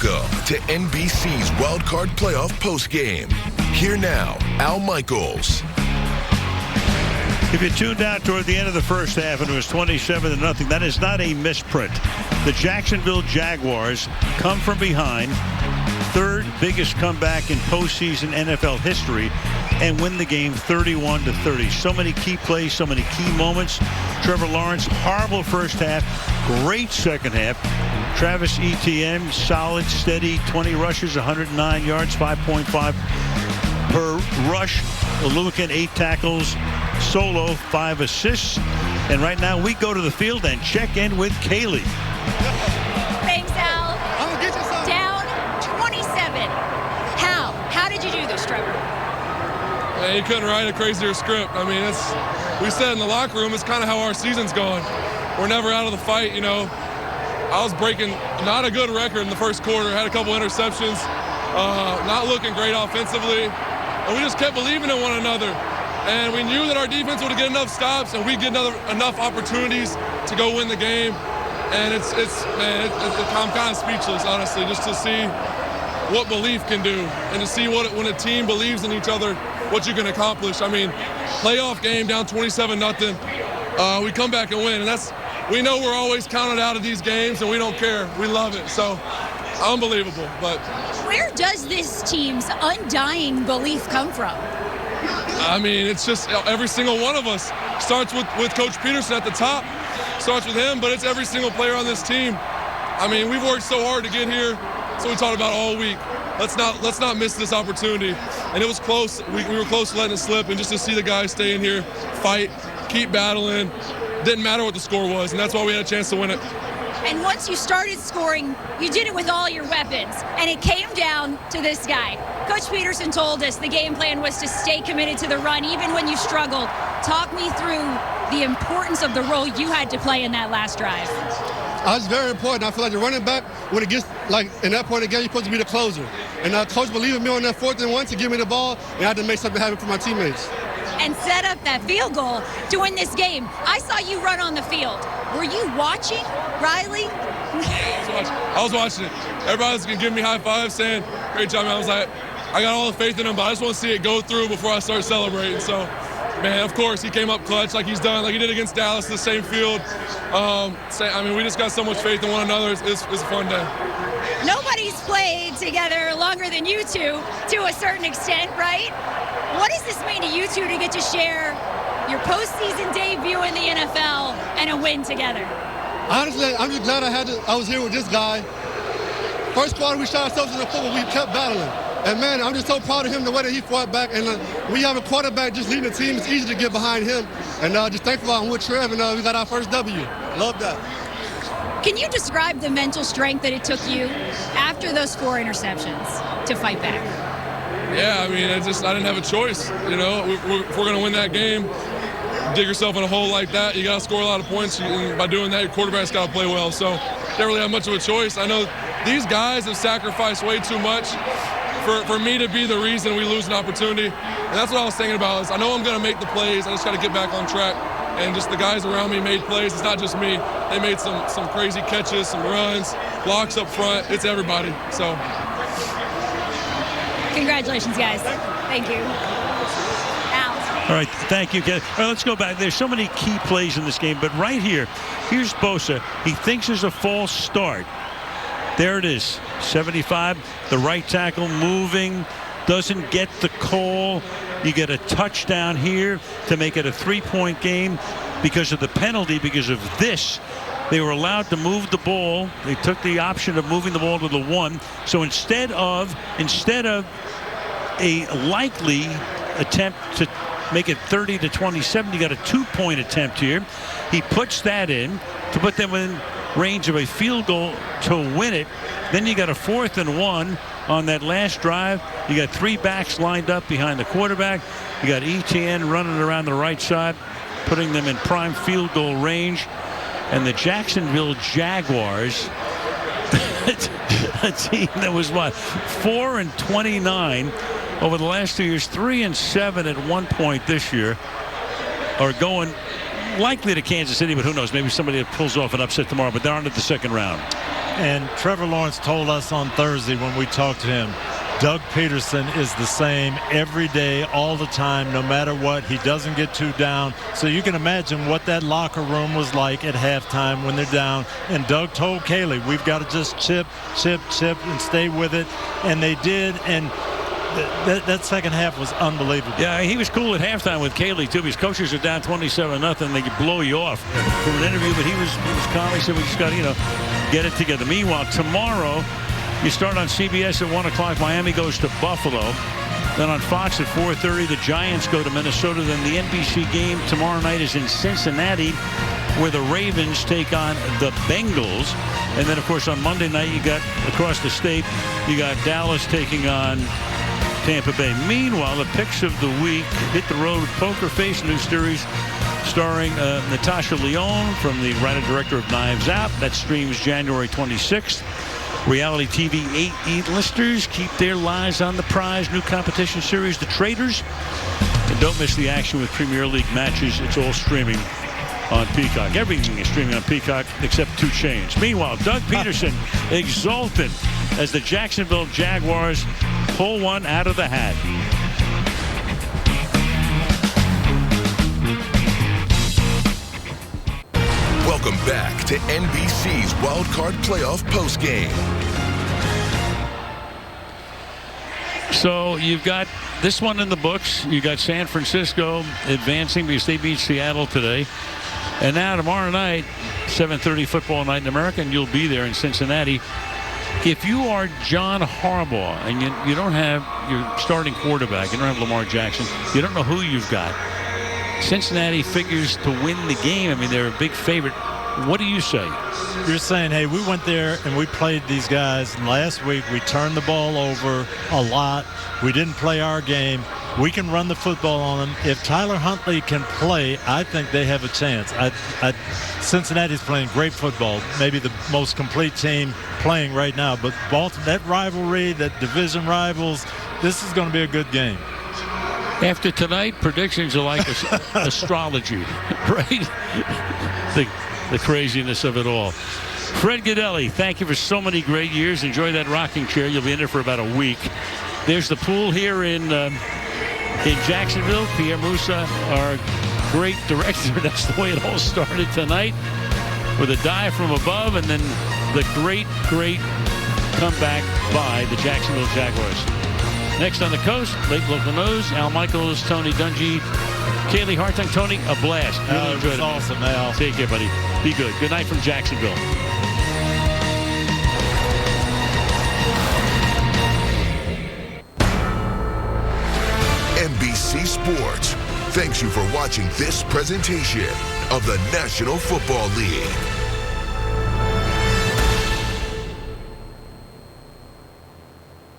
Welcome to NBC's Wildcard Playoff Postgame. Here now, Al Michaels. If you tuned out toward the end of the first half and it was 27-0, that is not a misprint. The Jacksonville Jaguars come from behind, third biggest comeback in postseason NFL history, and win the game 31-30. So many key plays, so many key moments. Trevor Lawrence, horrible first half, great second half. Travis Etienne, solid, steady, 20 rushes, 109 yards, 5.5 per rush. Oluwakin, 8 tackles, Solo, 5 assists. And right now we go to the field and check in with Kaylee. Thanks, Al. Down 27. How did you do this, Trevor? Yeah, you couldn't write a crazier script. I mean, we said in the locker room, it's kind of how our season's going. We're never out of the fight, you know. I was breaking not a good record in the first quarter, had a couple interceptions, not looking great offensively, and we just kept believing in one another. And we knew that our defense would get enough stops and we'd get enough opportunities to go win the game. And I'm kind of speechless, honestly, just to see what belief can do and to see when a team believes in each other, what you can accomplish. I mean, playoff game down 27-0, we come back and win, and we know we're always counted out of these games, and we don't care. We love it. So, unbelievable. But where does this team's undying belief come from? I mean, it's just every single one of us. Starts with Coach Peterson at the top. Starts with him, but it's every single player on this team. I mean, we've worked so hard to get here. That's what we talked about all week. Let's not miss this opportunity. And it was close. We were close to letting it slip, and just to see the guys stay in here, fight, keep battling. Didn't matter what the score was, and that's why we had a chance to win it. And once you started scoring, you did it with all your weapons, and it came down to this guy. Coach Peterson told us the game plan was to stay committed to the run, even when you struggled. Talk me through the importance of the role you had to play in that last drive. It's very important. I feel like the running back, when it gets, like, in that point of the game, you're supposed to be the closer. And Coach believed in me on that 4th and 1 to give me the ball, and I had to make something happen for my teammates. And set up that field goal to win this game. I saw you run on the field. Were you watching, Riley? I was watching it. Everybody was giving me high fives, saying, great job, man. I was like, I got all the faith in him, but I just want to see it go through before I start celebrating. So, man, of course, he came up clutch like he's done, like he did against Dallas, the same field. I mean, we just got so much faith in one another. It's a fun day. Nobody's played together longer than you two, to a certain extent, right? What does this mean to you two to get to share your postseason debut in the NFL and a win together? Honestly, I'm just glad I was here with this guy. First quarter, we shot ourselves in the foot, but we kept battling. And, man, I'm just so proud of him, the way that he fought back. And we have a quarterback just leading the team. It's easy to get behind him. And just thankful I'm with Trev, and we got our first W. Love that. Can you describe the mental strength that it took you after those 4 interceptions to fight back? Yeah, I mean, I didn't have a choice. You know, if we're going to win that game, dig yourself in a hole like that, you got to score a lot of points. And by doing that, your quarterback's got to play well. So, didn't really have much of a choice. I know these guys have sacrificed way too much for me to be the reason we lose an opportunity. And that's what I was thinking about. Is I know I'm going to make the plays. I just got to get back on track. And just the guys around me made plays. It's not just me. They made some crazy catches, some runs, blocks up front. It's everybody. So. Congratulations, guys. Thank you. Al. All right, thank you. All right, let's go back. There's so many key plays in this game, but right here, here's Bosa. He thinks there's a false start. There it is, 75. The right tackle moving, doesn't get the call. You get a touchdown here to make it a 3-point game because of the penalty, because of this. They were allowed to move the ball. They took the option of moving the ball to the 1. So instead of a likely attempt to make it 30-27, you got a 2-point attempt here. He puts that in to put them in range of a field goal to win it. Then you got a 4th and 1 on that last drive. You got 3 backs lined up behind the quarterback. You got Etienne running around the right side, putting them in prime field goal range. And the Jacksonville Jaguars, a team that was 4-29 over the last 2 years, 3-7 at one point this year, are going likely to Kansas City, but who knows? Maybe somebody pulls off an upset tomorrow, but they're on to the second round. And Trevor Lawrence told us on Thursday when we talked to him, Doug Peterson is the same every day, all the time, no matter what. He doesn't get too down. So you can imagine what that locker room was like at halftime when they're down. And Doug told Kaylee, we've got to just chip, and stay with it. And they did. And that second half was unbelievable. Yeah, he was cool at halftime with Kaylee, too. His coaches are down 27-0. They could blow you off from an interview, but he was calm. He said, we just got to, get it together. Meanwhile, tomorrow, you start on CBS at 1 o'clock. Miami goes to Buffalo. Then on Fox at 4:30, the Giants go to Minnesota. Then the NBC game tomorrow night is in Cincinnati, where the Ravens take on the Bengals. And then, of course, on Monday night, you got across the state, you got Dallas taking on Tampa Bay. Meanwhile, the picks of the week: Hit the Road with Poker Face, new series starring Natasha Lyonne from the writer-director of Knives Out. That streams January 26th. Reality TV 8 listers keep their lives on the prize. New competition series, The Traders. And don't miss the action with Premier League matches. It's all streaming on Peacock. Everything is streaming on Peacock except 2 Chainz. Meanwhile, Doug Peterson exultant as the Jacksonville Jaguars pull one out of the hat. Welcome back to NBC's Wild Card Playoff Postgame. So you've got this one in the books. You got San Francisco advancing because they beat Seattle today. And now tomorrow night, 7:30 football night in America, and you'll be there in Cincinnati. If you are John Harbaugh and you don't have your starting quarterback, you don't have Lamar Jackson, you don't know who you've got. Cincinnati figures to win the game. I mean, they're a big favorite. What do you say? You're saying, hey, we went there and we played these guys. And last week, we turned the ball over a lot. We didn't play our game. We can run the football on them. If Tyler Huntley can play, I think they have a chance. Cincinnati's playing great football, maybe the most complete team playing right now. But Baltimore, that rivalry, that division rivals, this is going to be a good game. After tonight, predictions are like astrology, right? The craziness of it all. Fred Gaudelli, thank you for so many great years. Enjoy that rocking chair. You'll be in there for about a week. There's the pool here in Jacksonville. Pierre Moussa, our great director. That's the way it all started tonight, with a dive from above and then the great comeback by the Jacksonville Jaguars. Next on the coast, late local news. Al Michaels, Tony Dungy, Kaylee Hartung. Tony, a blast. Really it was awesome, Al. Take care, buddy. Be good. Good night from Jacksonville. NBC Sports thanks you for watching this presentation of the National Football League.